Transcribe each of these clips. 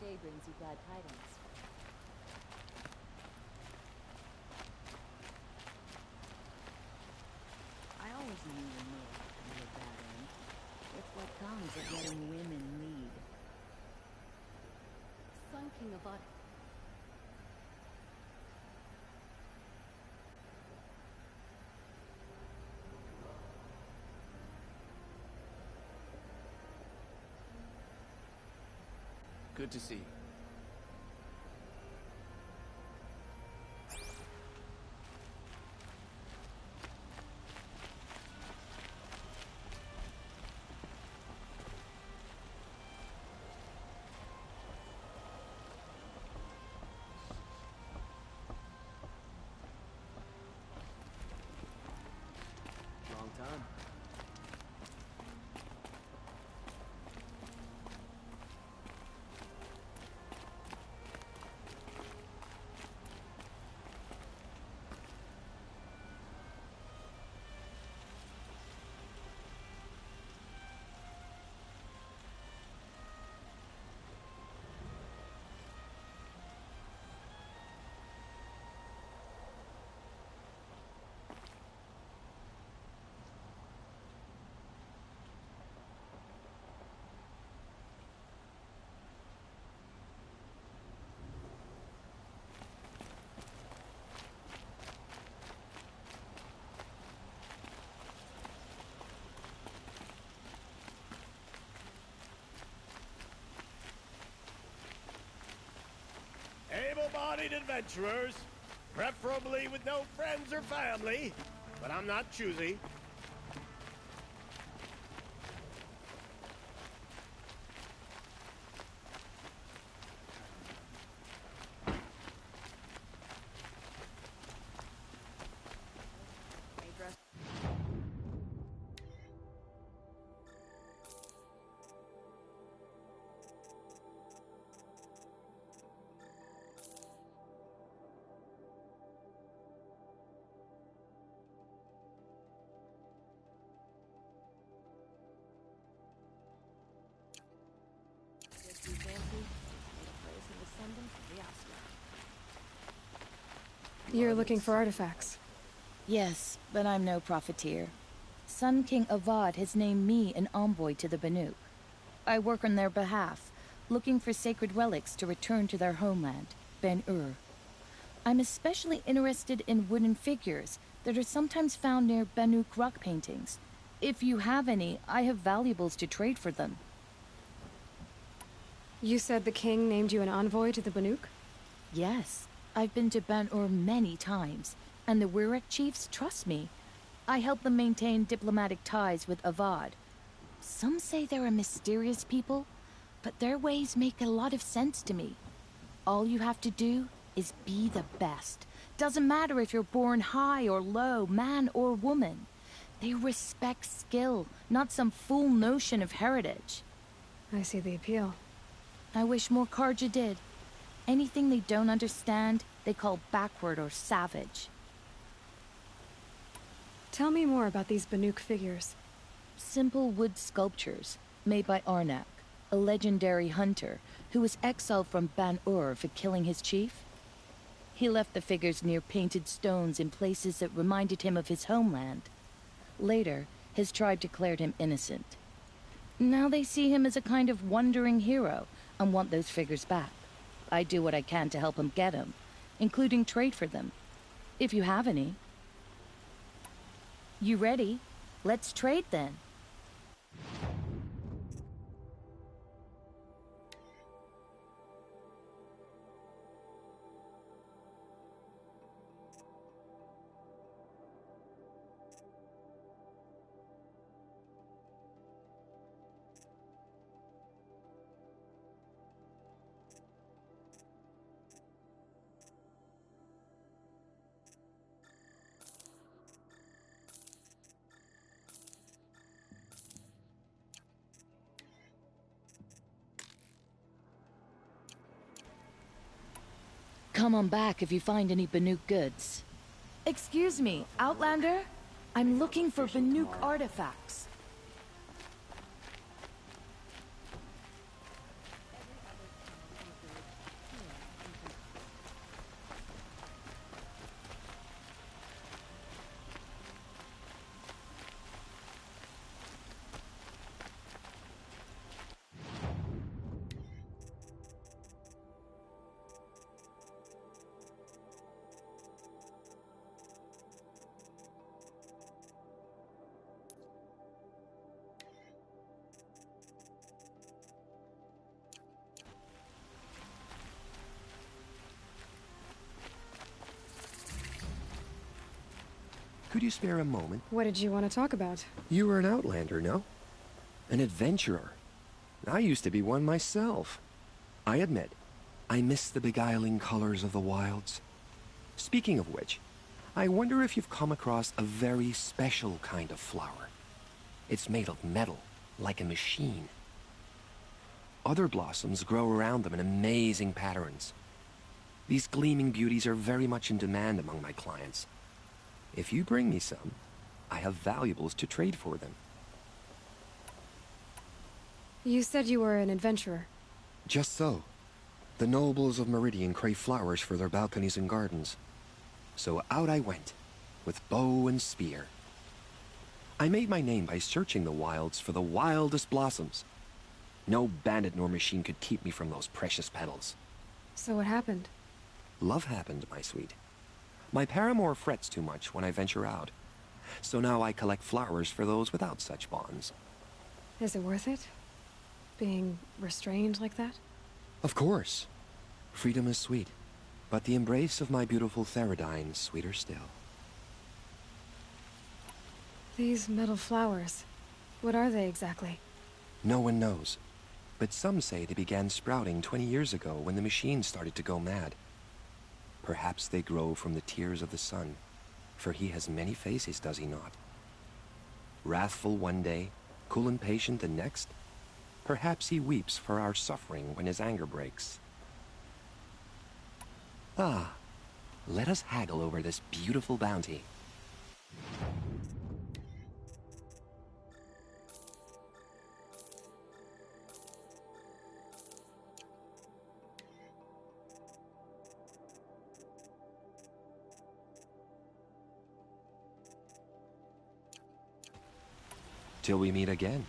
day brings you glad tidings. I always knew the mill would be a bad end. It's what comes of letting women lead. Sun King of Ot. Good to see you. Long time. Able-bodied adventurers, preferably with no friends or family, but I'm not choosy. You're looking for artifacts. Yes, but I'm no profiteer. Sun King Avad has named me an envoy to the Banuk. I work on their behalf, looking for sacred relics to return to their homeland, Ben-Ur. I'm especially interested in wooden figures that are sometimes found near Banuk rock paintings. If you have any, I have valuables to trade for them. You said the king named you an envoy to the Banuk? Yes, I've been to Ben-Ur many times, and the Wirek chiefs trust me. I help them maintain diplomatic ties with Avad. Some say they're a mysterious people, but their ways make a lot of sense to me. All you have to do is be the best. Doesn't matter if you're born high or low, man or woman. They respect skill, not some fool notion of heritage. I see the appeal. I wish more Karja did. Anything they don't understand, they call backward or savage. Tell me more about these Banuk figures. Simple wood sculptures, made by Arnak, a legendary hunter who was exiled from Ban-Ur for killing his chief. He left the figures near painted stones in places that reminded him of his homeland. Later, his tribe declared him innocent. Now they see him as a kind of wandering hero and want those figures back. I do what I can to help him get them, including trade for them, if you have any. You ready? Let's trade then. Come on back if you find any Banuk goods. Excuse me, Outlander? I'm looking for Banuk artifacts. Could you spare a moment? What did you want to talk about? You were an outlander, no? An adventurer. I used to be one myself. I admit, I miss the beguiling colors of the wilds. Speaking of which, I wonder if you've come across a very special kind of flower. It's made of metal, like a machine. Other blossoms grow around them in amazing patterns. These gleaming beauties are very much in demand among my clients. If you bring me some, I have valuables to trade for them. You said you were an adventurer. Just so. The nobles of Meridian crave flowers for their balconies and gardens. So out I went, with bow and spear. I made my name by searching the wilds for the wildest blossoms. No bandit nor machine could keep me from those precious petals. So what happened? Love happened, my sweet. My paramour frets too much when I venture out. So now I collect flowers for those without such bonds. Is it worth it? Being restrained like that? Of course. Freedom is sweet. But the embrace of my beautiful Theridine is sweeter still. These metal flowers, what are they exactly? No one knows. But some say they began sprouting 20 years ago when the machines started to go mad. Perhaps they grow from the tears of the sun, for he has many faces, does he not? Wrathful one day, cool and patient the next. Perhaps he weeps for our suffering when his anger breaks. Ah, let us haggle over this beautiful bounty. Till we meet again,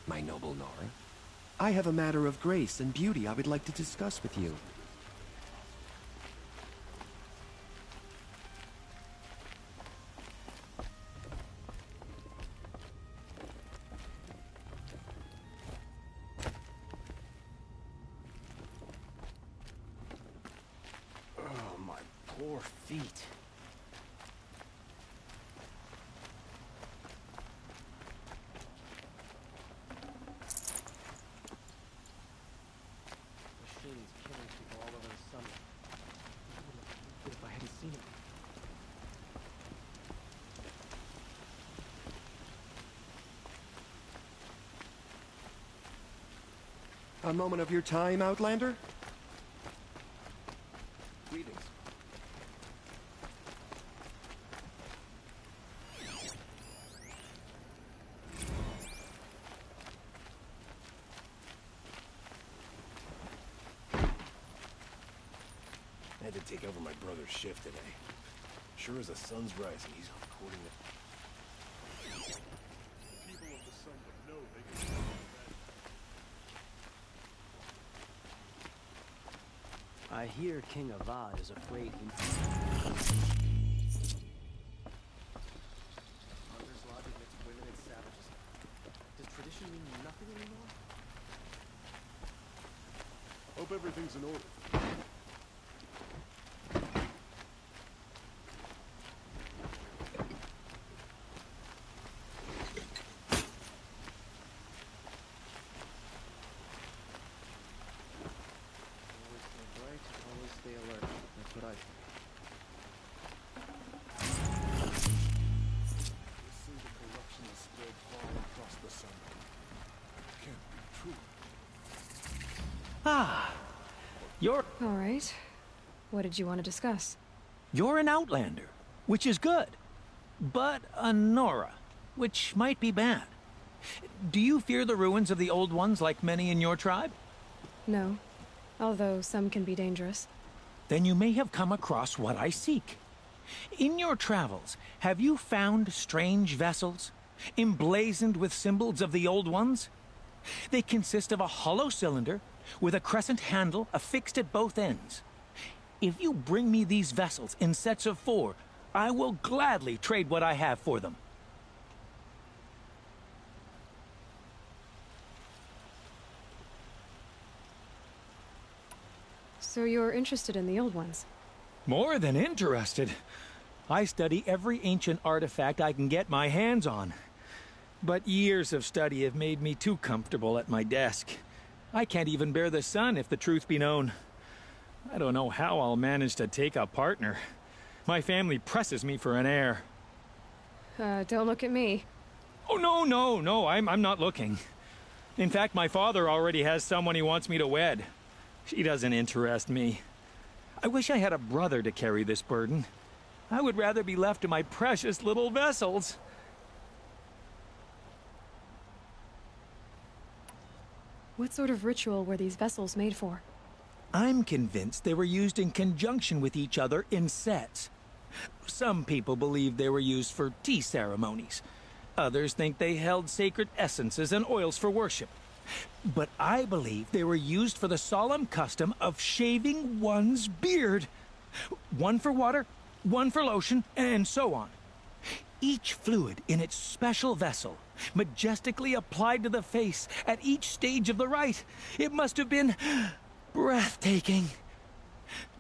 my noble Nora. I have a matter of grace and beauty I would like to discuss with you. Oh, my poor feet. Machines killing people all over the summer. What if I hadn't seen it? A moment of your time, Outlander? Greetings. I had to take over my brother's shift today. Sure as the sun's rising, he's recording it. People of the sun would know they can stop that. I hear King Avad is afraid he... Hunter's logic makes women and savages. Does tradition mean nothing anymore? Hope everything's in order. Always stay bright, always stay alert. That's what I think. They say the corruption has spread far across the sun. Can't be true. Ah, you're All right. What did you want to discuss? an outlander, which is good. But a Nora, which might be bad. Do you fear the ruins of the old ones like many in your tribe? No. Although some can be dangerous. Then you may have come across what I seek. In your travels, have you found strange vessels, emblazoned with symbols of the old ones? They consist of a hollow cylinder with a crescent handle affixed at both ends. If you bring me these vessels in sets of 4, I will gladly trade what I have for them. So you're interested in the old ones? More than interested. I study every ancient artifact I can get my hands on. But years of study have made me too comfortable at my desk. I can't even bear the sun, if the truth be known. I don't know how I'll manage to take a partner. My family presses me for an heir. Don't look at me. Oh, no, I'm not looking. In fact, my father already has someone he wants me to wed. She doesn't interest me. I wish I had a brother to carry this burden. I would rather be left to my precious little vessels. What sort of ritual were these vessels made for? I'm convinced they were used in conjunction with each other in sets. Some people believe they were used for tea ceremonies. Others think they held sacred essences and oils for worship. But I believe they were used for the solemn custom of shaving one's beard. One for water, one for lotion, and so on. Each fluid in its special vessel, majestically applied to the face at each stage of the rite. It must have been breathtaking.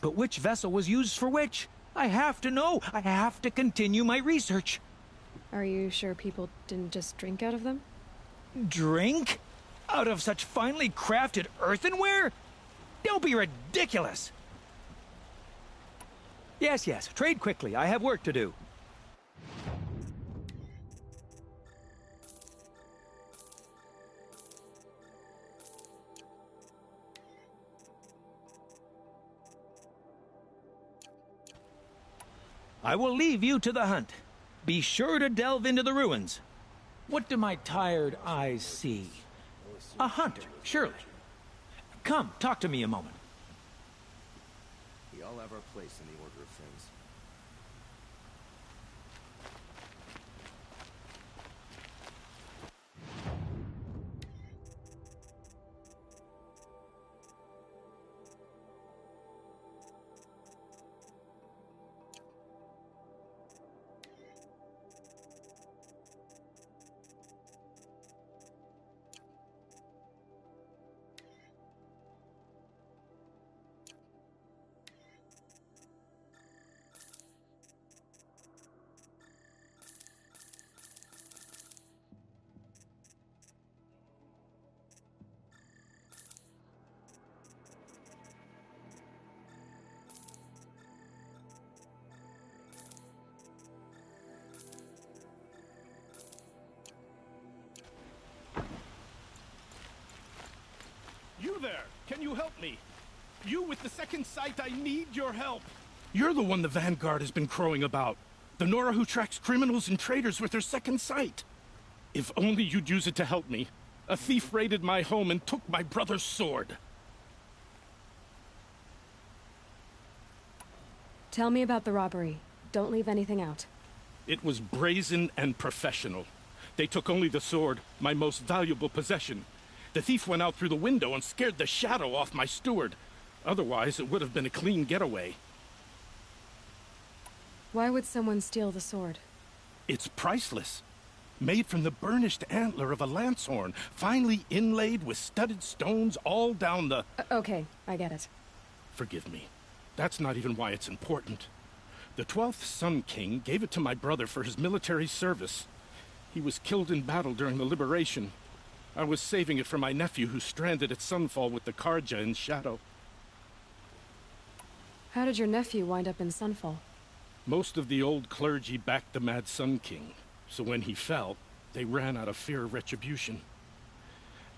But which vessel was used for which? I have to know. I have to continue my research. Are you sure people didn't just drink out of them? Drink? Out of such finely crafted earthenware? Don't be ridiculous! Yes, trade quickly. I have work to do. I will leave you to the hunt. Be sure to delve into the ruins. What do my tired eyes see? A hunter, surely. Come, talk to me a moment. We all have our place in the order of things. You there! Can you help me? You with the second sight, I need your help! You're the one the Vanguard has been crowing about. The Nora who tracks criminals and traitors with her second sight. If only you'd use it to help me. A thief raided my home and took my brother's sword. Tell me about the robbery. Don't leave anything out. It was brazen and professional. They took only the sword, my most valuable possession. The thief went out through the window and scared the shadow off my steward. Otherwise, it would have been a clean getaway. Why would someone steal the sword? It's priceless. Made from the burnished antler of a lancehorn, finely inlaid with studded stones all down the... Okay, I get it. Forgive me. That's not even why it's important. The 12th Sun King gave it to my brother for his military service. He was killed in battle during the liberation. I was saving it for my nephew who's stranded at Sunfall with the Karja in Shadow. How did your nephew wind up in Sunfall? Most of the old clergy backed the Mad Sun King, so when he fell, they ran out of fear of retribution.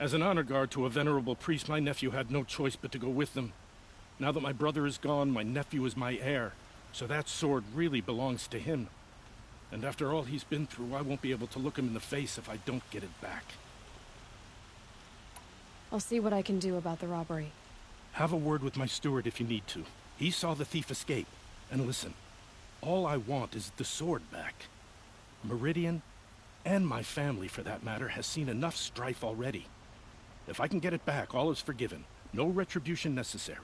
As an honor guard to a venerable priest, my nephew had no choice but to go with them. Now that my brother is gone, my nephew is my heir, so that sword really belongs to him. And after all he's been through, I won't be able to look him in the face if I don't get it back. I'll see what I can do about the robbery. Have a word with my steward if you need to. He saw the thief escape. And listen, all I want is the sword back. Meridian, and my family for that matter, has seen enough strife already. If I can get it back, all is forgiven. No retribution necessary.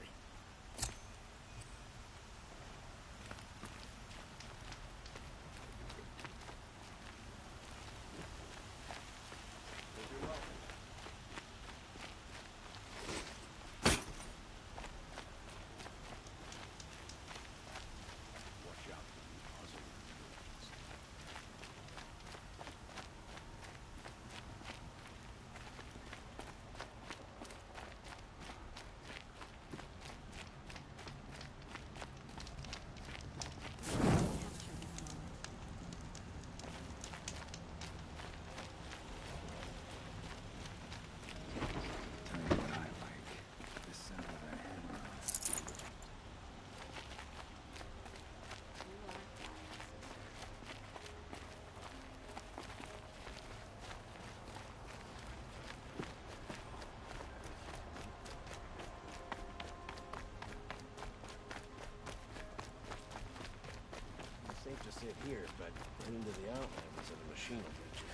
here, but into the Outlands and a machine will get you.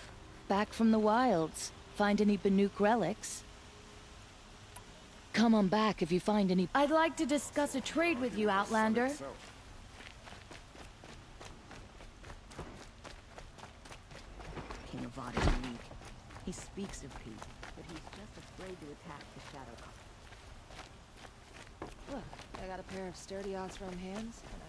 Back from the wilds. Find any Banuk relics? Come on back if you find any. I'd like to discuss a trade with you, Outlander. King Avad is weak. He speaks of peace, but he's just afraid to attack the Shadow Cop. Look, I got a pair of sturdy Osram hands and a...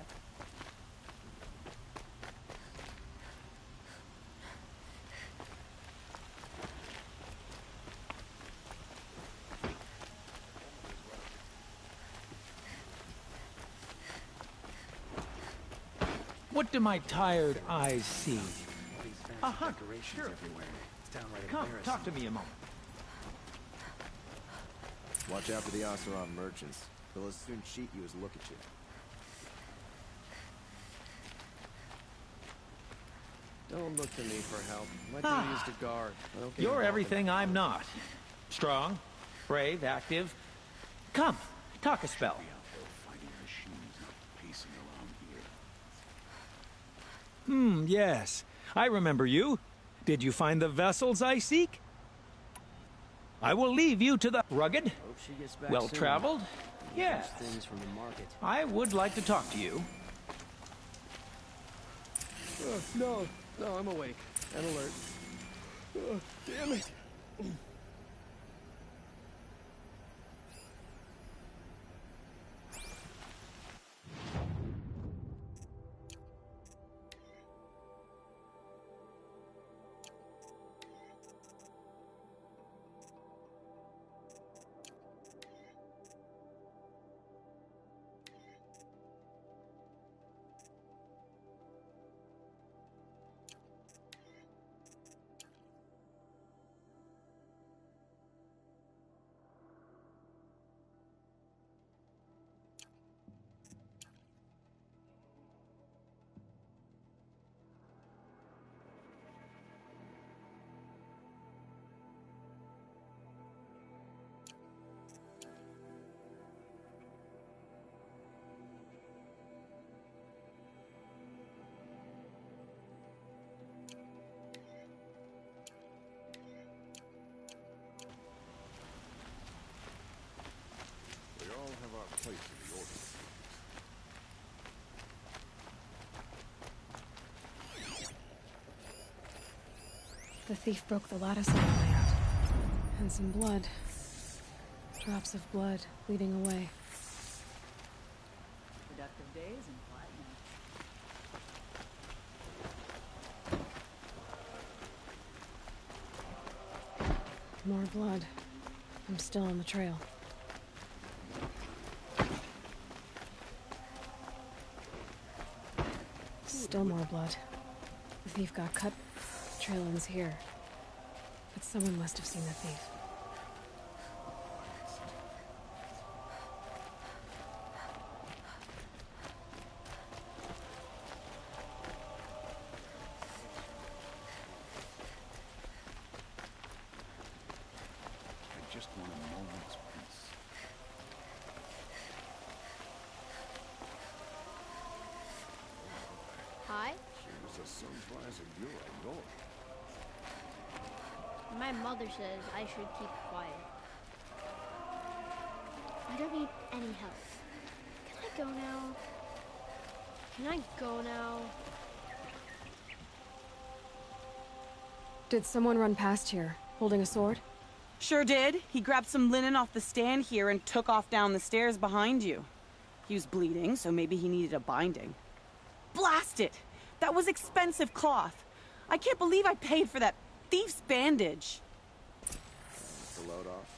What do my tired eyes see? All these fancy decorations everywhere. It's downright Come, embarrassing. talk to me a moment. Watch out for the Oseram merchants. They'll as soon cheat you as look at you. Don't look to me for help. My duty is to guard. I don't get You're involved in everything I'm not. Strong, brave, active. Come, talk a spell. Yes. I remember you. Did you find the vessels I seek? I will leave you to the rugged, Hope she gets back well-traveled. soon. Yes. Those things from the market. I would like to talk to you. No, I'm awake and alert. Damn it. We all have our place in the order. The thief broke the lattice on the way out. And some blood. Drops of blood bleeding away. Productive days and quiet nights. More blood. I'm still on the trail. Still more blood. The thief got cut. The trail ends here. But someone must have seen the thief. I just want a moment's peace. Hi, Sure as the sun's rising, you're a lord. my mother says I should keep quiet. I don't need any help. Can I go now? Can I go now? Did someone run past here, holding a sword? Sure did. He grabbed some linen off the stand here and took off down the stairs behind you. He was bleeding, so maybe he needed a binding. Blast it! That was expensive cloth. I can't believe I paid for that thief's bandage. The load off.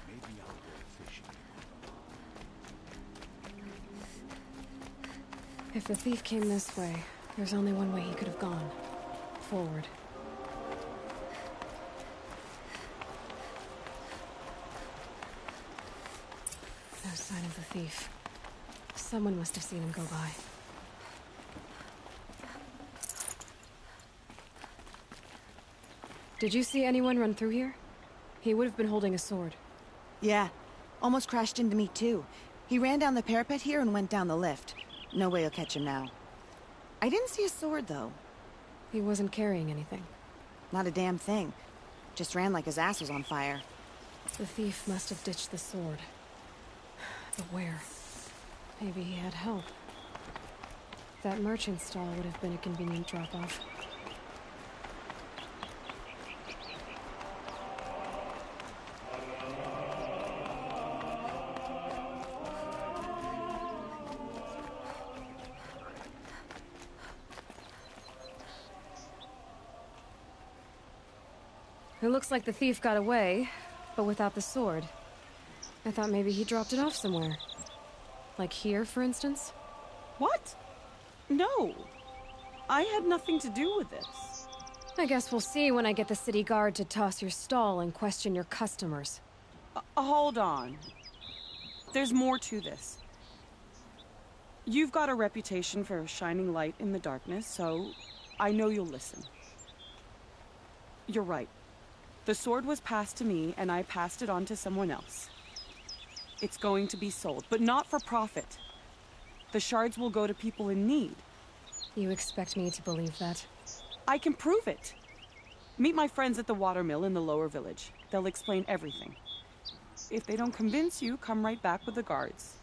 Maybe I'll go fishing. If the thief came this way, There's only one way he could have gone. Forward. No sign of the thief. Someone must have seen him go by. Did you see anyone run through here? He would have been holding a sword. Yeah. Almost crashed into me, too. He ran down the parapet here and went down the lift. No way you'll catch him now. I didn't see a sword, though. He wasn't carrying anything. Not a damn thing. Just ran like his ass was on fire. The thief must have ditched the sword. But where? Maybe he had help. That merchant stall would have been a convenient drop-off. It looks like the thief got away, but without the sword. I thought maybe he dropped it off somewhere. Like here, for instance? What? No. I had nothing to do with this. I guess we'll see when I get the city guard to toss your stall and question your customers. Hold on. There's more to this. You've got a reputation for shining light in the darkness, so I know you'll listen. You're right. The sword was passed to me, and I passed it on to someone else. It's going to be sold, but not for profit. The shards will go to people in need. You expect me to believe that? I can prove it. Meet my friends at the watermill in the lower village. They'll explain everything. If they don't convince you, come right back with the guards.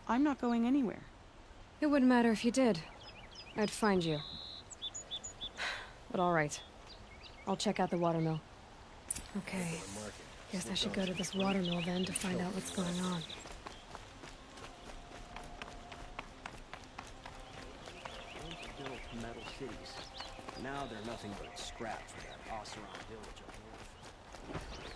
I'm not going anywhere. It wouldn't matter if you did. I'd find you. But all right. I'll check out the watermill. Okay. Guess I should go to this watermill then to find out what's going on. Built metal cities. Now they're nothing but scrap for that Horzion village up north.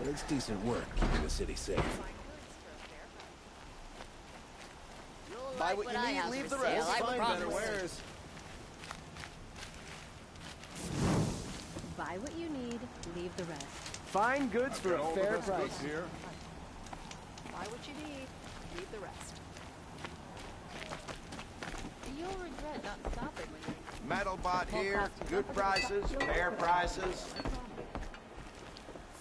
It's decent work keeping the city safe. Buy what you need, leave the rest. Find better wares. Buy what you need, leave the rest. Find goods for a fair price. Buy what you need, leave the rest. You'll regret not stopping when you... Metal bought here, good prices, fair prices.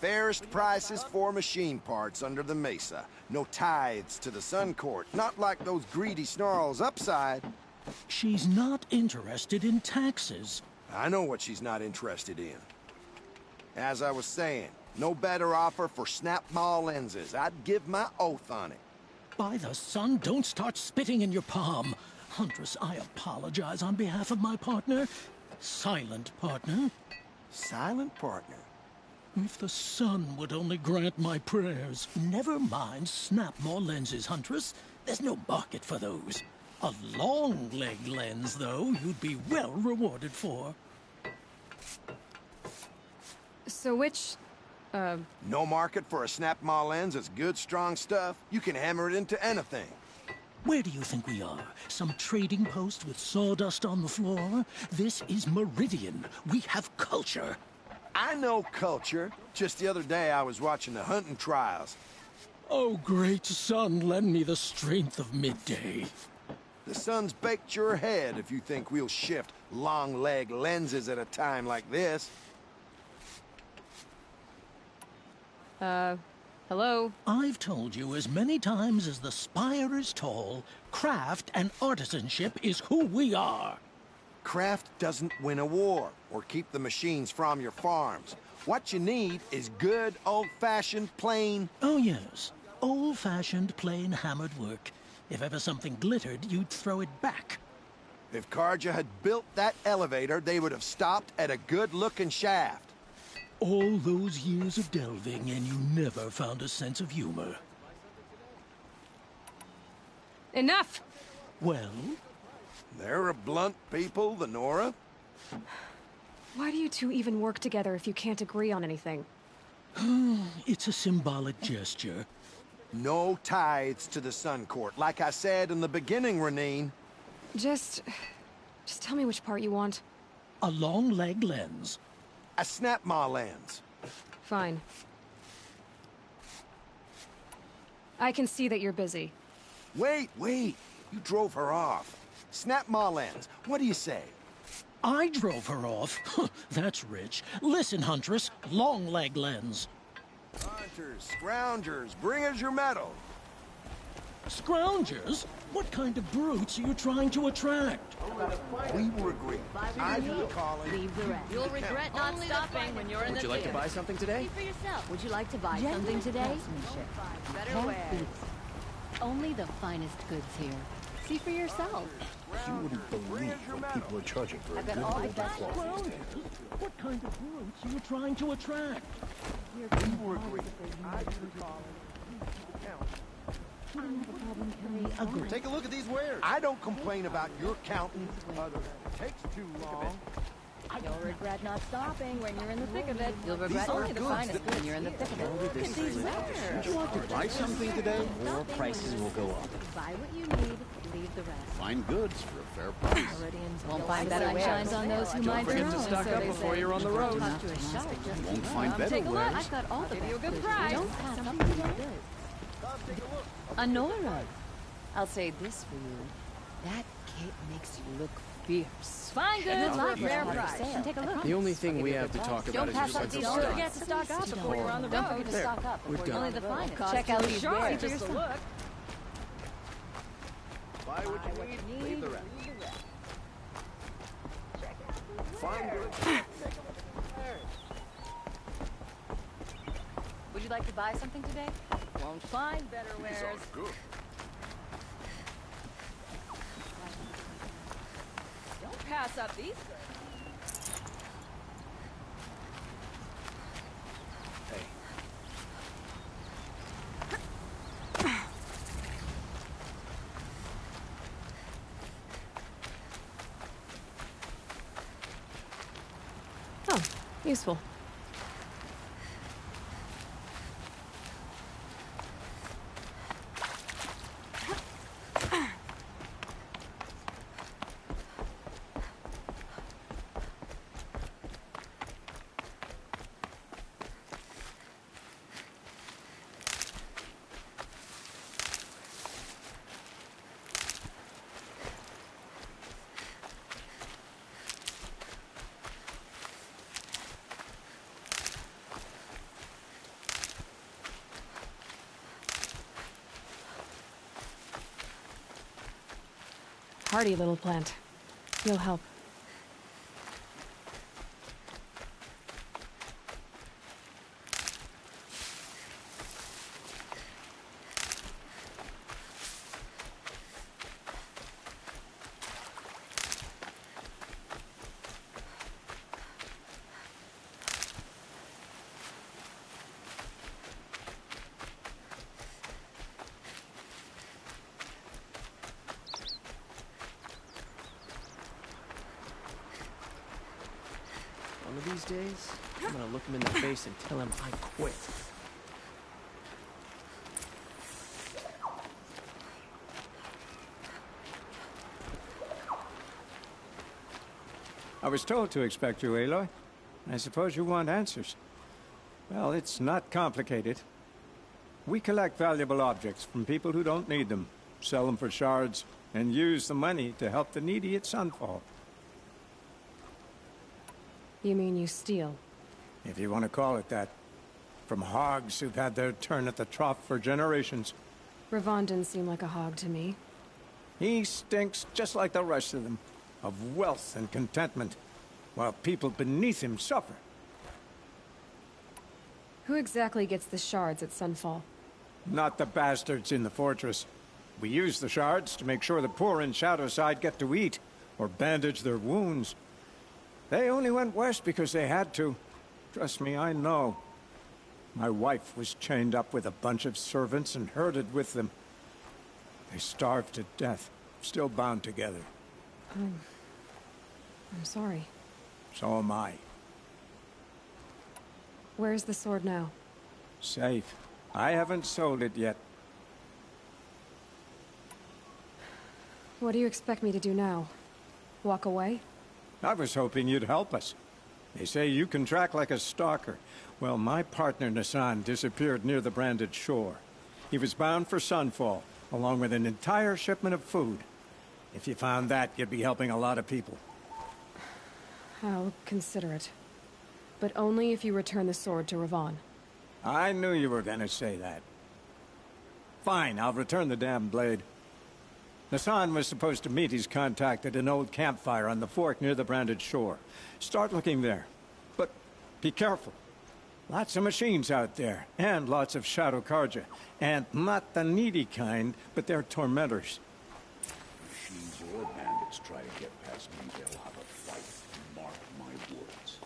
Fairest prices for machine parts under the mesa. No tithes to the Sun Court, not like those greedy snarls upside. She's not interested in taxes. I know what she's not interested in. As I was saying, no better offer for snap-ball lenses. I'd give my oath on it. By the sun, don't start spitting in your palm. Huntress, I apologize on behalf of my partner. Silent partner. Silent partner? If the sun would only grant my prayers. Never mind snap-more lenses, Huntress. There's no market for those. A long-leg lens, though, you'd be well rewarded for. So which, No market for a snap-maw lens that's good, strong stuff? You can hammer it into anything. Where do you think we are? Some trading post with sawdust on the floor? This is Meridian. We have culture. I know culture. Just the other day I was watching the hunting trials. Oh, great sun, lend me the strength of midday. The sun's baked your head if you think we'll shift long-leg lenses at a time like this. hello? I've told you as many times as the spire is tall, craft and artisanship is who we are. Craft doesn't win a war or keep the machines from your farms. What you need is good, old-fashioned, plain... Oh, yes. Old-fashioned, plain hammered work. If ever something glittered, you'd throw it back. If Karja had built that elevator, they would have stopped at a good-looking shaft. All those years of delving, and you never found a sense of humor. Enough! Well? They're a blunt people, the Nora. Why do you two even work together if you can't agree on anything? It's a symbolic gesture. No tithes to the Sun Court, like I said in the beginning, Renine. Just tell me which part you want. A long-leg lens. A snap-maw lens. Fine. I can see that you're busy. Wait. You drove her off. Snap-maw lens. What do you say? I drove her off? That's rich. Listen, Huntress. Long-leg lens. Hunters, scroungers, bring us your metal. Scroungers? What kind of brutes are you trying to attract? We will agree. I do the calling. Leave the rest. You'll regret not stopping when you're in the Would you like to buy something today? See for yourself. Would you like to buy something today? Better wear. Only the finest goods here. See for yourself. You wouldn't believe what people are charging for a I've got good all the old best quality clothes. stand. What kind of brutes are you trying to attract? We will agree. I do the calling. Agree. Take a look at these wares. I don't complain about your counting. Takes too long. You'll regret not stopping when you're in the thick of it. You'll These regret are only the goods finest when you're in the thick of it. Look at these wares. Would you like to buy something today? More prices will go up. Buy what you need, leave the rest. Fine goods for a fair price. Meridians won't find better wares. Shines on those who mind their Forget to own, stock so up they before say. you're on the road. Talk to a shop, just Won't find better take a look. wares. I've got all the give you a best good goods. price. Don't pass up the goods. Honora, I'll say this for you. That cape makes you look fierce. Fine goods, like rare price. Take a look. The only thing we have to talk about Don't is pass your up sense these of goods. stock. Forget to stock up before you're on the road. Don't forget to stock up We're before done. you're only the finest. Check out these wares. Just a look. Buy what you need, leave the rest. Fine goods. Would you like to buy something today? Won't find better These wares. are good. Don't pass up these goods. Oh, useful. Hardy little plant. You'll help. of these days, I'm gonna look him in the face and tell him I quit. I was told to expect you, Aloy. I suppose you want answers. Well, it's not complicated. We collect valuable objects from people who don't need them, sell them for shards, and use the money to help the needy at Sunfall. You mean you steal? If you want to call it that. From hogs who've had their turn at the trough for generations. Ravon didn't seem like a hog to me. He stinks just like the rest of them, of wealth and contentment, while people beneath him suffer. Who exactly gets the shards at Sunfall? Not the bastards in the fortress. We use the shards to make sure the poor in Shadowside get to eat, or bandage their wounds. They only went west because they had to. Trust me, I know. My wife was chained up with a bunch of servants and herded with them. They starved to death, still bound together. I'm sorry. So am I. Where's the sword now? Safe. I haven't sold it yet. What do you expect me to do now? Walk away? I was hoping you'd help us. They say you can track like a stalker. Well, my partner Nassan disappeared near the branded shore. He was bound for Sunfall, along with an entire shipment of food. If you found that, you'd be helping a lot of people. I'll consider it. But only if you return the sword to Ravon. I knew you were gonna say that. Fine, I'll return the damn blade. Nassan was supposed to meet his contact at an old campfire on the fork near the branded shore. Start looking there. But be careful. Lots of machines out there, and lots of Shadow Karja. And not the needy kind, but they're tormentors. Machines or bandits try to get past me, they'll have a fight. Mark my words.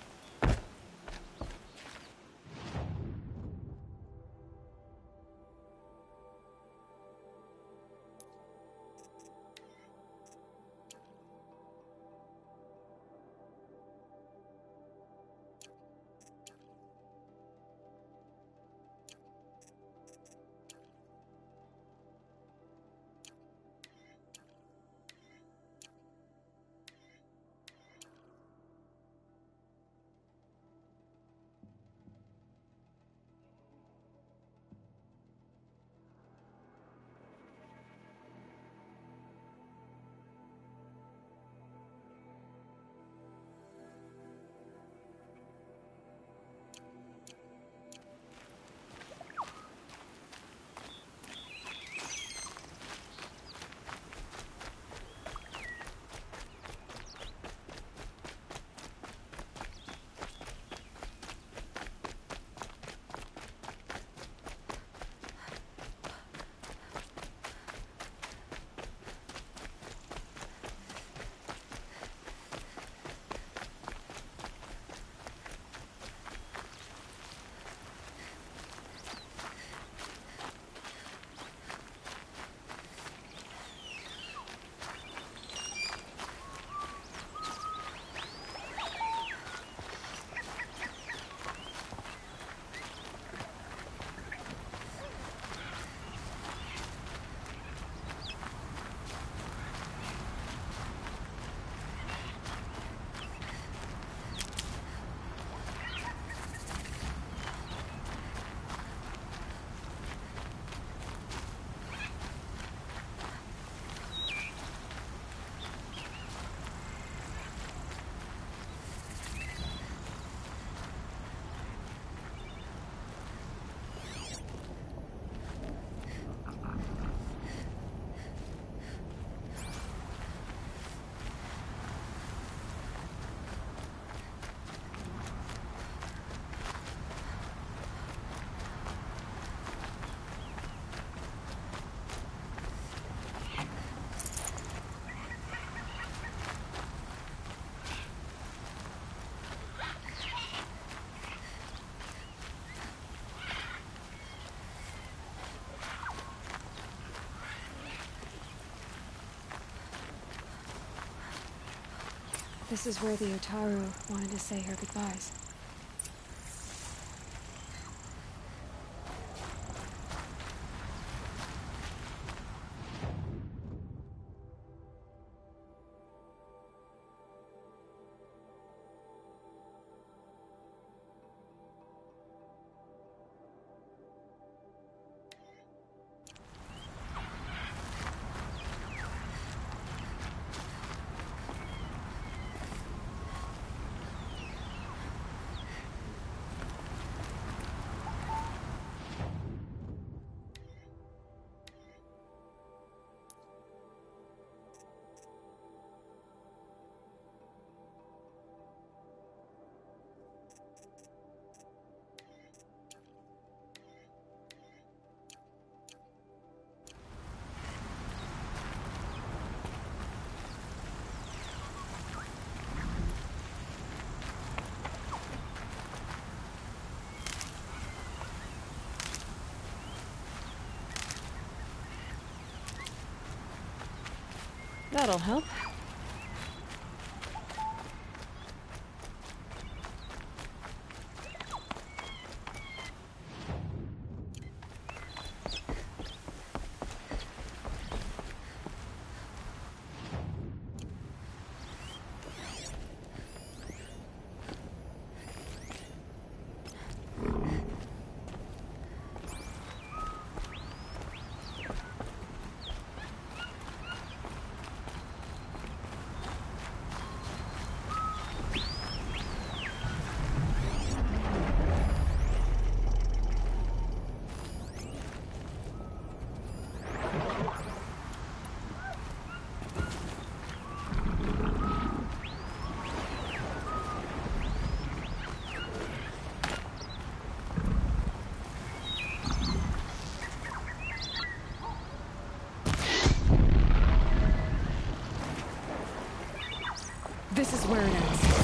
This is where the Otaru wanted to say her goodbyes. That'll help. This is where it ends.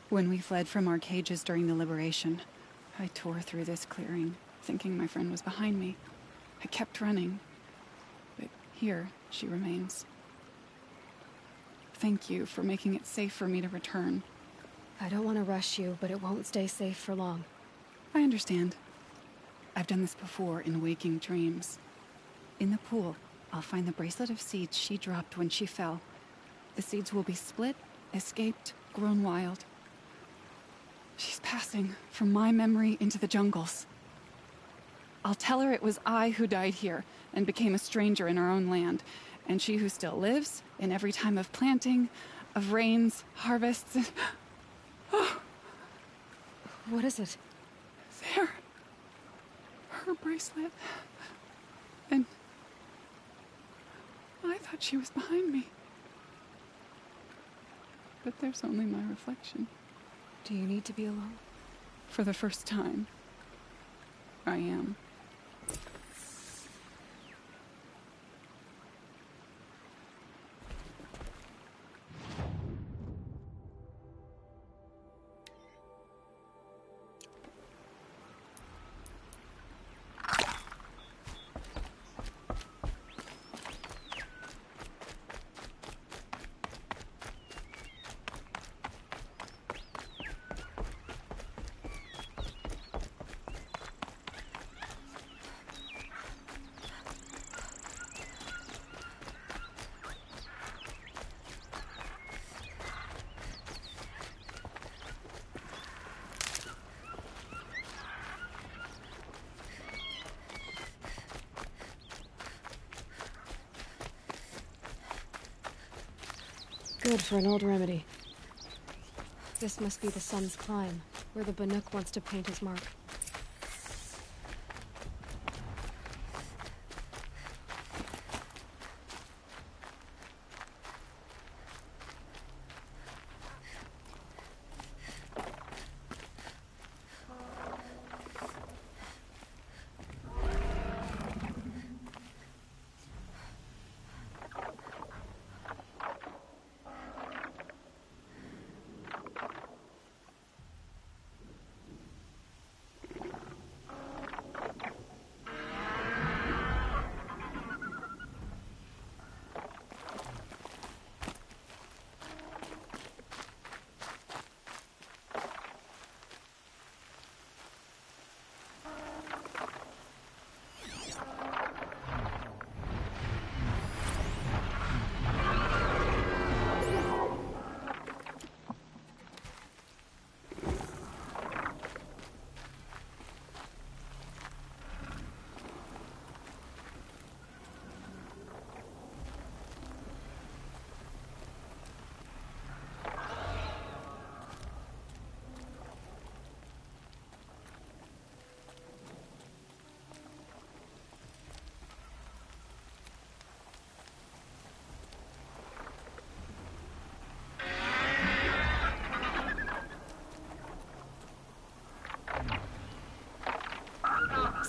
When we fled from our cages during the liberation, I tore through this clearing, thinking my friend was behind me. I kept running, but here she remains. Thank you for making it safe for me to return. I don't want to rush you, but it won't stay safe for long. I understand. I've done this before in waking dreams. In the pool, I'll find the bracelet of seeds she dropped when she fell. The seeds will be split, escaped, grown wild. She's passing from my memory into the jungles. I'll tell her it was I who died here and became a stranger in our own land, and she who still lives in every time of planting, of rains, harvests. Oh. What is it? There. Her bracelet. And I thought she was behind me. But there's only my reflection. Do you need to be alone? For the first time, I am. Good for an old remedy. This must be the Sun's Climb, where the Banuk wants to paint his mark.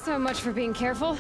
So much for being careful.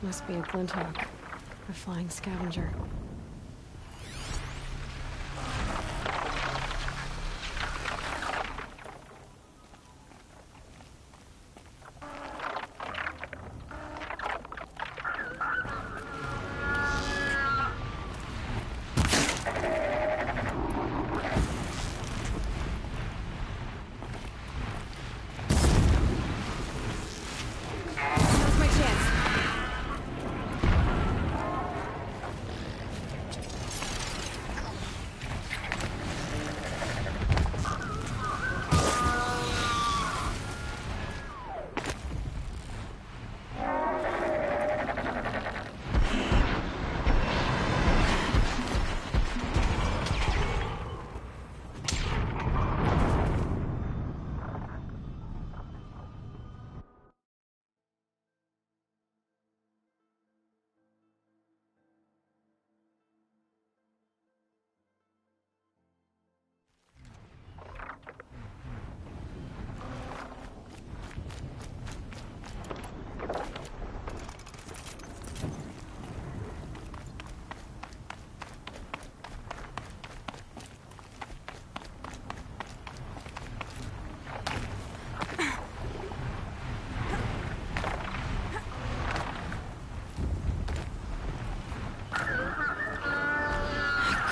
Must be a glinthawk. A flying scavenger. Now's my chance.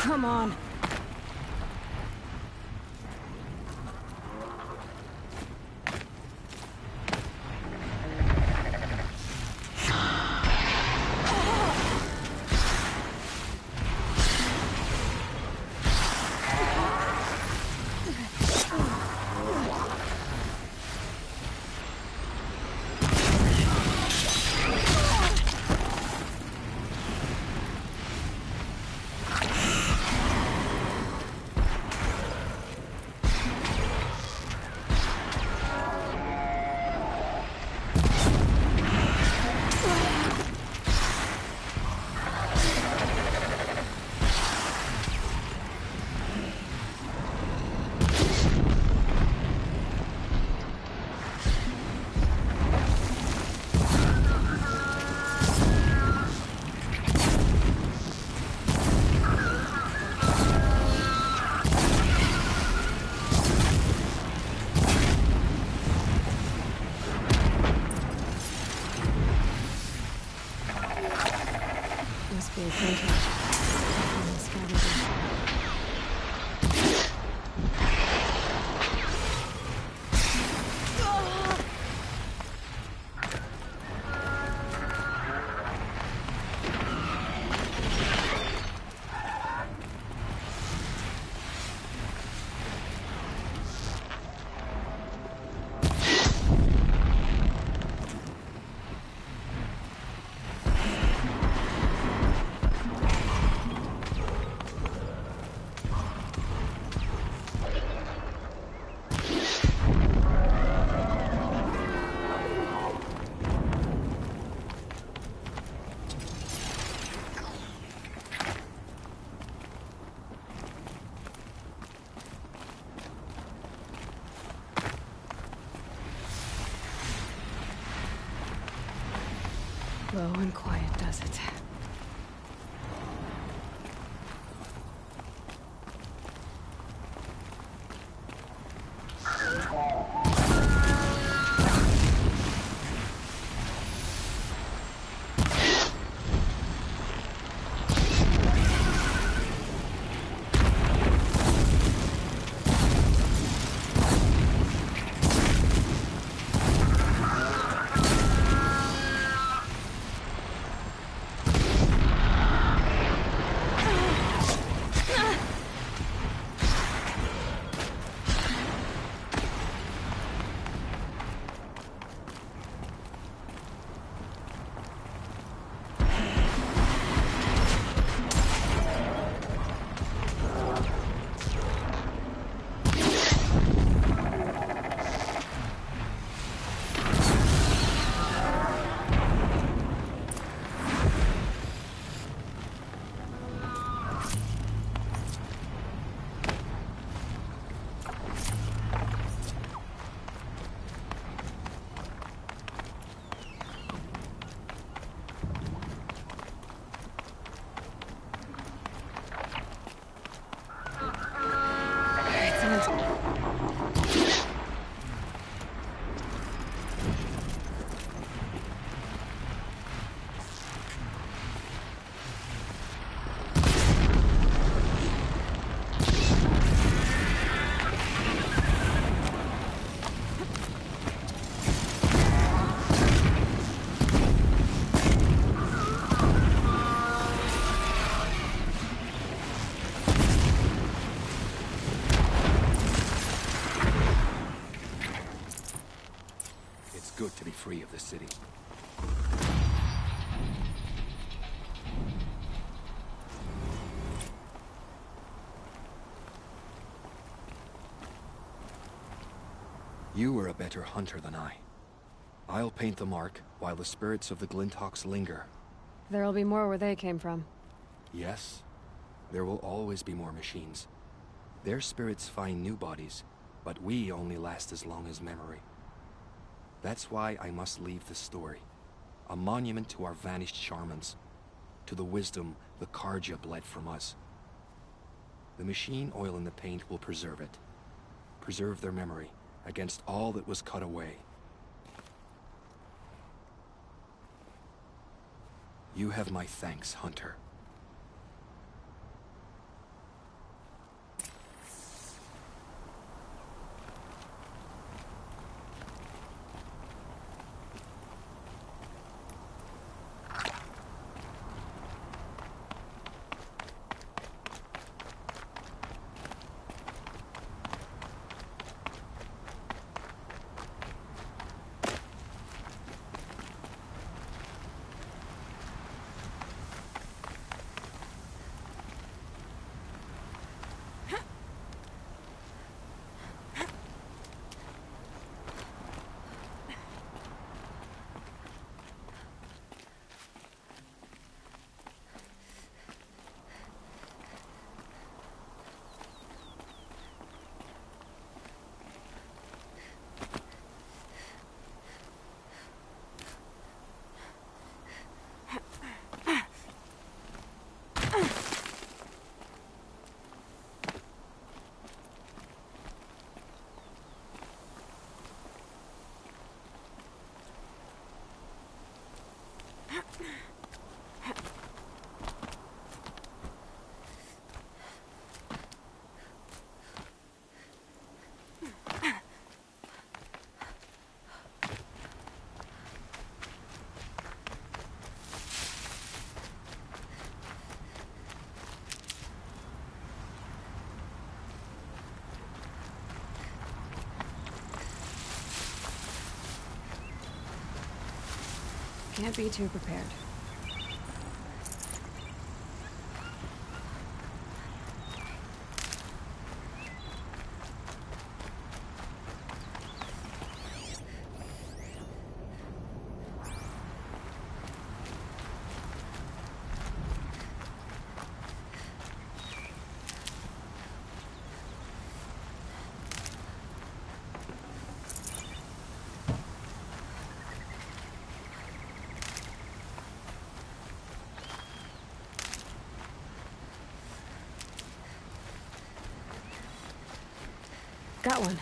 Come on. Must be a glinthawk. Flying scavenger. Low and quiet does it. good to be free of the city. You were a better hunter than I. I'll paint the mark while the spirits of the Glinthawks linger. There'll be more where they came from. Yes, there will always be more machines. Their spirits find new bodies, but we only last as long as memory. That's why I must leave this story. A monument to our vanished shamans, to the wisdom the Karja bled from us. The machine oil in the paint will preserve it. Preserve their memory against all that was cut away. You have my thanks, Hunter. Can't be too prepared. Got one.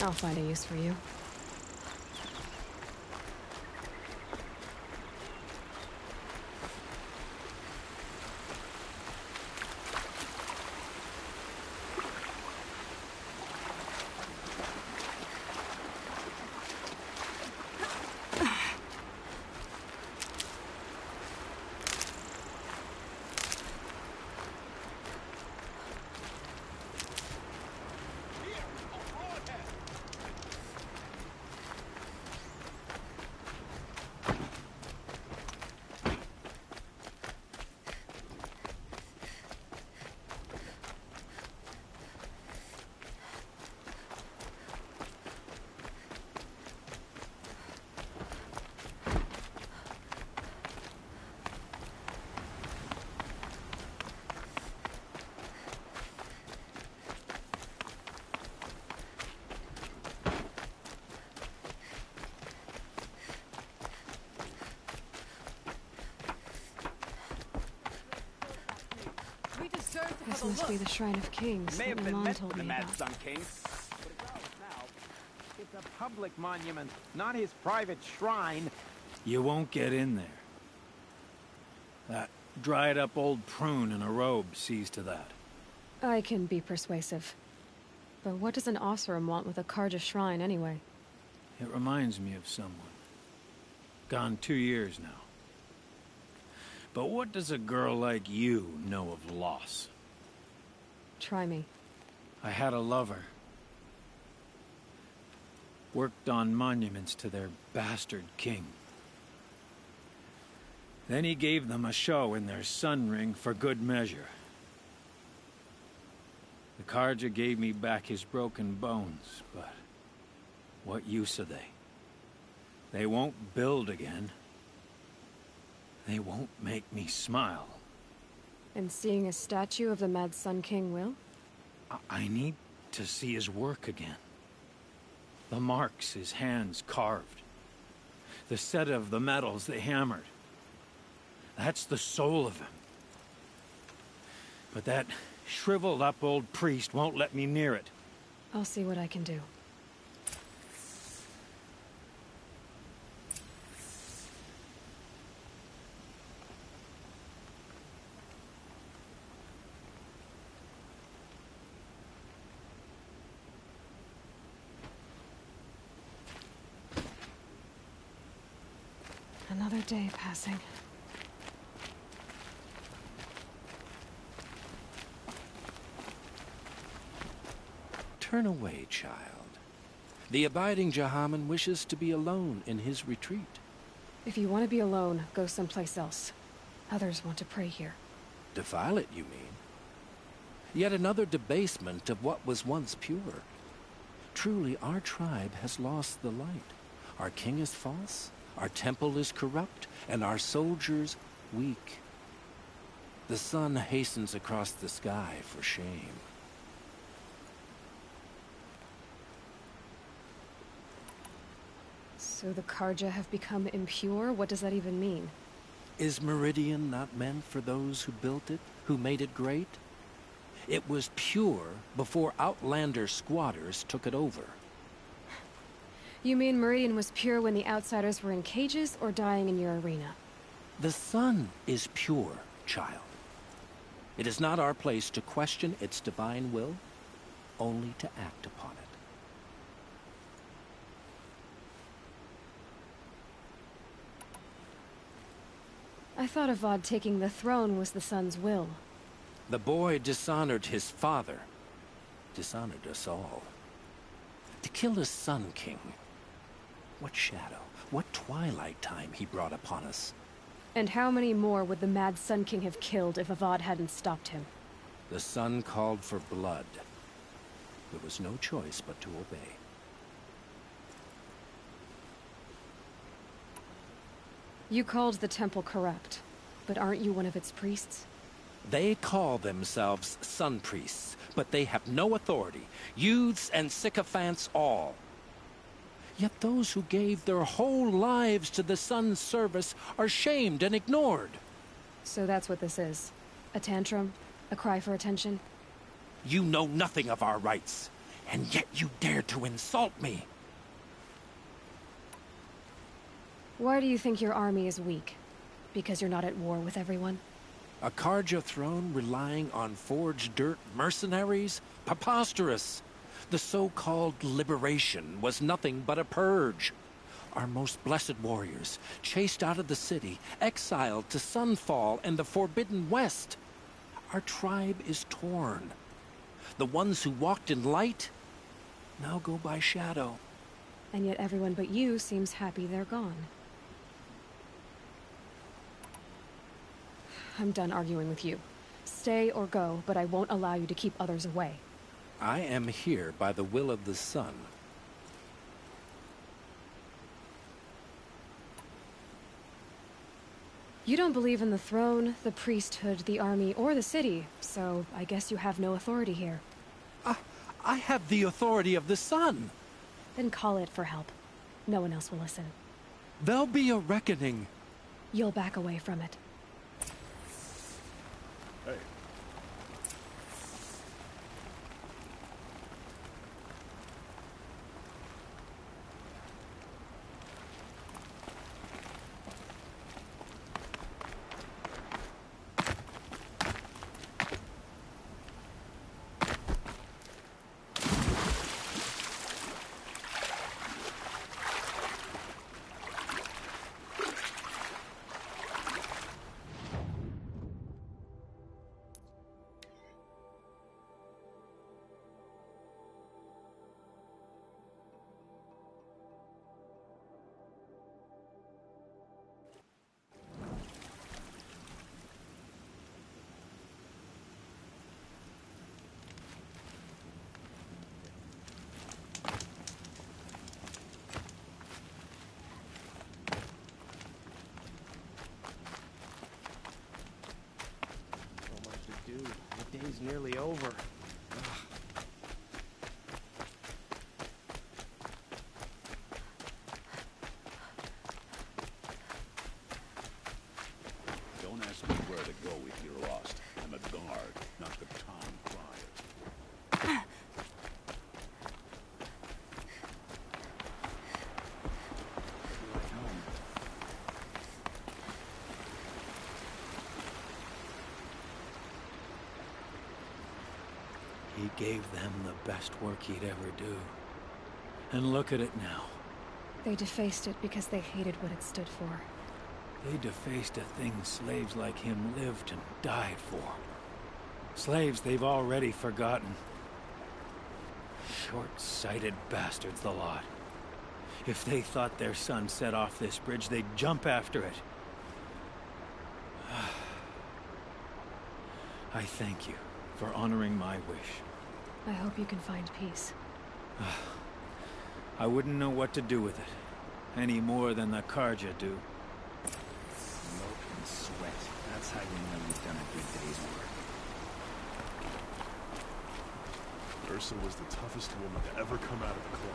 I'll find a use for you. This must be the Shrine of Kings May that have my been mom meant told for the me Mad about. Sun King, but it's ours now. It's a public monument, not his private shrine. You won't get in there. That dried-up old prune in a robe sees to that. I can be persuasive. But what does an Osram want with a Karja shrine, anyway? It reminds me of someone. Gone 2 years now. But what does a girl like you know of loss? Try me. I had a lover. Worked on monuments to their bastard king. Then he gave them a show in their sun ring for good measure. The Karja gave me back his broken bones, but what use are they? They won't build again. They won't make me smile. And seeing a statue of the Mad Sun King will? I need to see his work again. The marks his hands carved. The set of the metals they hammered. That's the soul of him. But that shriveled up old priest won't let me near it. I'll see what I can do. Another day passing. Turn away, child. The abiding Jahaman wishes to be alone in his retreat. If you want to be alone, go someplace else. Others want to pray here. Defile it, you mean? Yet another debasement of what was once pure. Truly, our tribe has lost the light. Our king is false, our temple is corrupt, and our soldiers weak. The sun hastens across the sky for shame. So the Karja have become impure? What does that even mean? Is Meridian not meant for those who built it, who made it great? It was pure before outlander squatters took it over. You mean Meridian was pure when the outsiders were in cages or dying in your arena? The sun is pure, child. It is not our place to question its divine will, only to act upon it. I thought Avad taking the throne was the sun's will. The boy dishonored his father, dishonored us all. To kill his sun king. What shadow, what twilight time he brought upon us. And how many more would the Mad Sun King have killed if Avad hadn't stopped him? The sun called for blood. There was no choice but to obey. You called the temple corrupt, but aren't you one of its priests? They call themselves sun priests, but they have no authority. Youths and sycophants all. Yet those who gave their whole lives to the sun's service are shamed and ignored. So that's what this is. A tantrum? A cry for attention? You know nothing of our rights, and yet you dare to insult me. Why do you think your army is weak? Because you're not at war with everyone? A Karja throne relying on forged dirt mercenaries? Preposterous! The so-called liberation was nothing but a purge. Our most blessed warriors, chased out of the city, exiled to Sunfall and the Forbidden West. Our tribe is torn. The ones who walked in light now go by shadow. And yet everyone but you seems happy they're gone. I'm done arguing with you. Stay or go, but I won't allow you to keep others away. I am here by the will of the sun. You don't believe in the throne, the priesthood, the army, or the city, so I guess you have no authority here. I have the authority of the sun. Then call it for help. No one else will listen. There'll be a reckoning. You'll back away from it. Hey. day's nearly over. Don't ask me where to go if you're lost. I'm a guard, not the town crier. He gave them the best work he'd ever do. And look at it now. They defaced it because they hated what it stood for. They defaced a thing slaves like him lived and died for. Slaves they've already forgotten. Short-sighted bastards, the lot. If they thought their son set off this bridge, they'd jump after it. I thank you for honoring my wish. I hope you can find peace. I wouldn't know what to do with it, any more than the Karja do. Smoke and sweat. That's how you know you've done a good day's work. Ursa was the toughest woman to ever come out of the claim.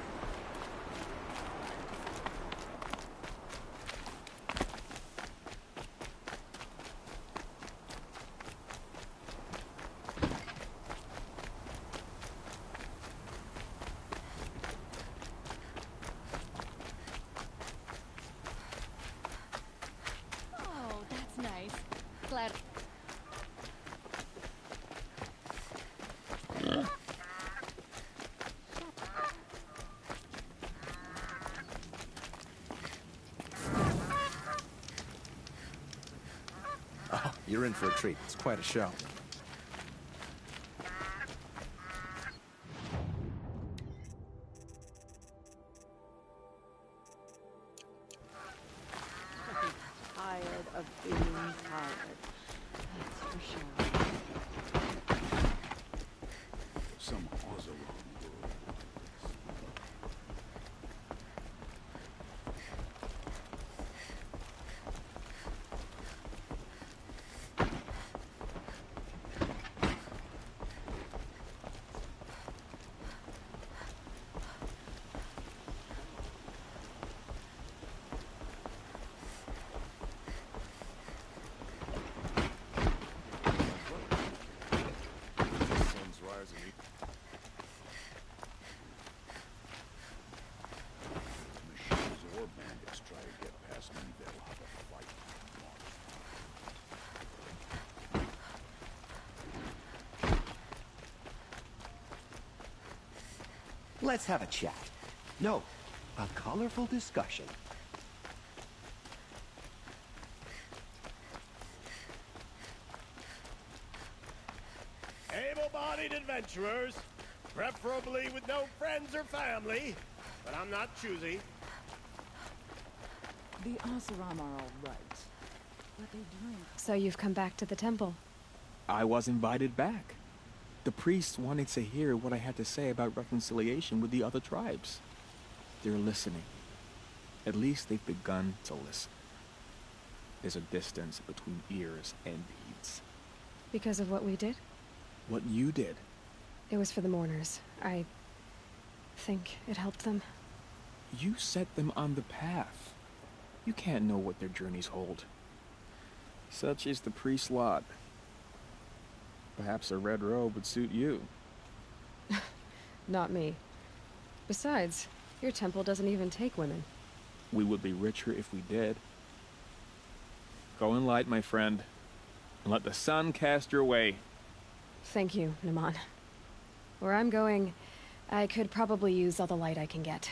Oh, that's nice. Glad. Oh, you're in for a treat. It's quite a show. Tired of being tired. That's for sure. Some Horzion world. Sun's rising. Machines or bandits try to get past me, they'll have a fight. Let's have a chat. No, a colorful discussion. Able-bodied adventurers, preferably with no friends or family, but I'm not choosy. The Oseram are all right, but they drink. So you've come back to the temple. I was invited back. The priests wanted to hear what I had to say about reconciliation with the other tribes. They're listening. At least they've begun to listen. There's a distance between ears and deeds. Because of what we did? What you did. It was for the mourners. I think it helped them. You set them on the path. You can't know what their journeys hold. Such is the priest's lot. Perhaps a red robe would suit you. Not me. Besides, your temple doesn't even take women. We would be richer if we did. Go in light, my friend, and let the sun cast your way. Thank you, Naman. Where I'm going, I could probably use all the light I can get.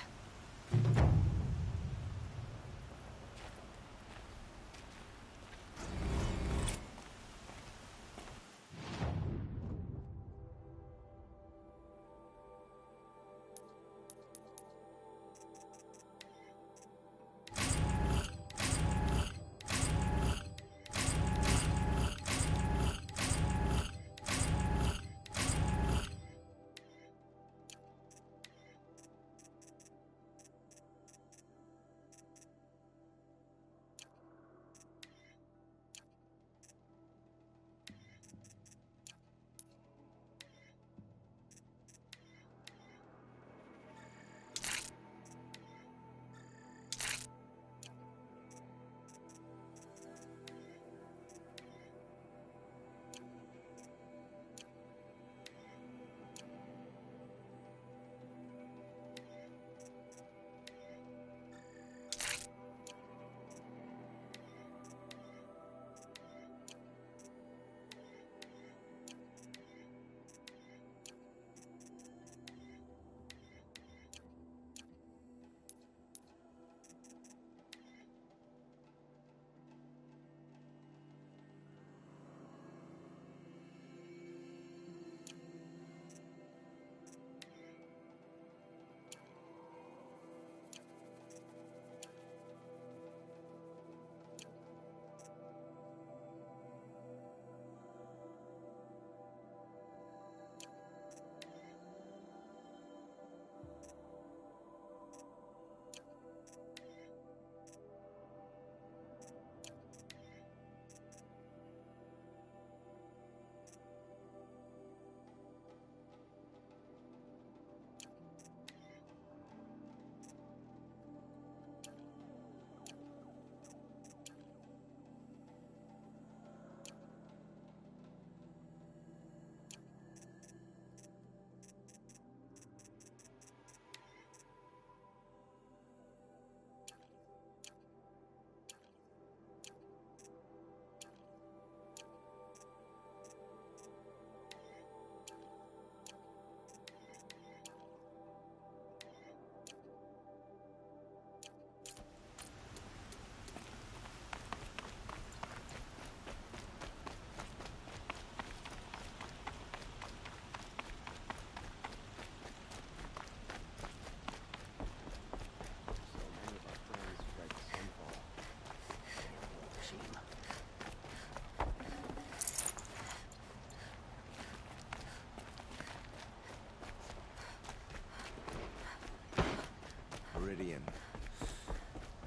Meridian.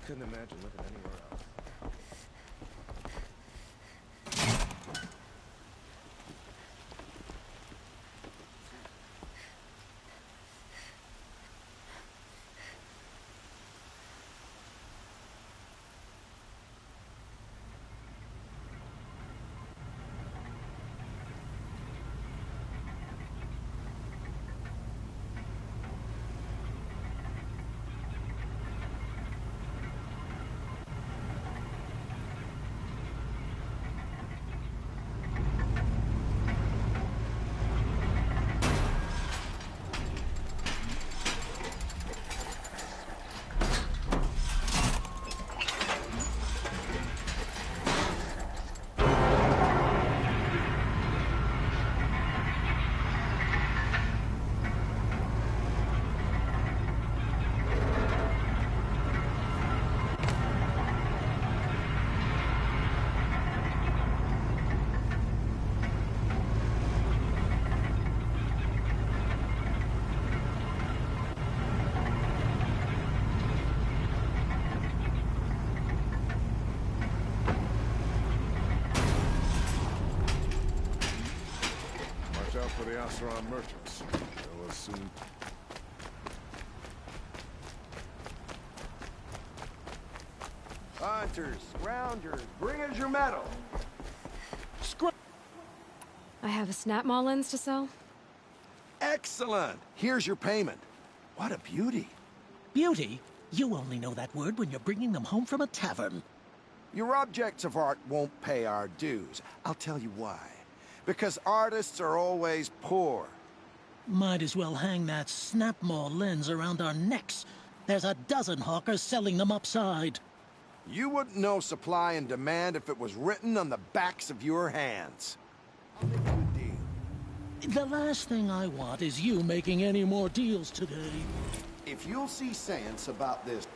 Couldn't imagine living anywhere else. Watch out for the Oseram merchants. They'll soon. Hunters, scroungers, bring us your metal. I have a snap maw lens to sell. Excellent. Here's your payment. What a beauty. Beauty? You only know that word when you're bringing them home from a tavern. Your objects of art won't pay our dues. I'll tell you why. Because artists are always poor. Might as well hang that snap maw lens around our necks. There's a dozen hawkers selling them upside. You wouldn't know supply and demand if it was written on the backs of your hands. I'll make you a deal. The last thing I want is you making any more deals today. If you'll see sense about this...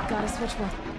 Gotta switch one.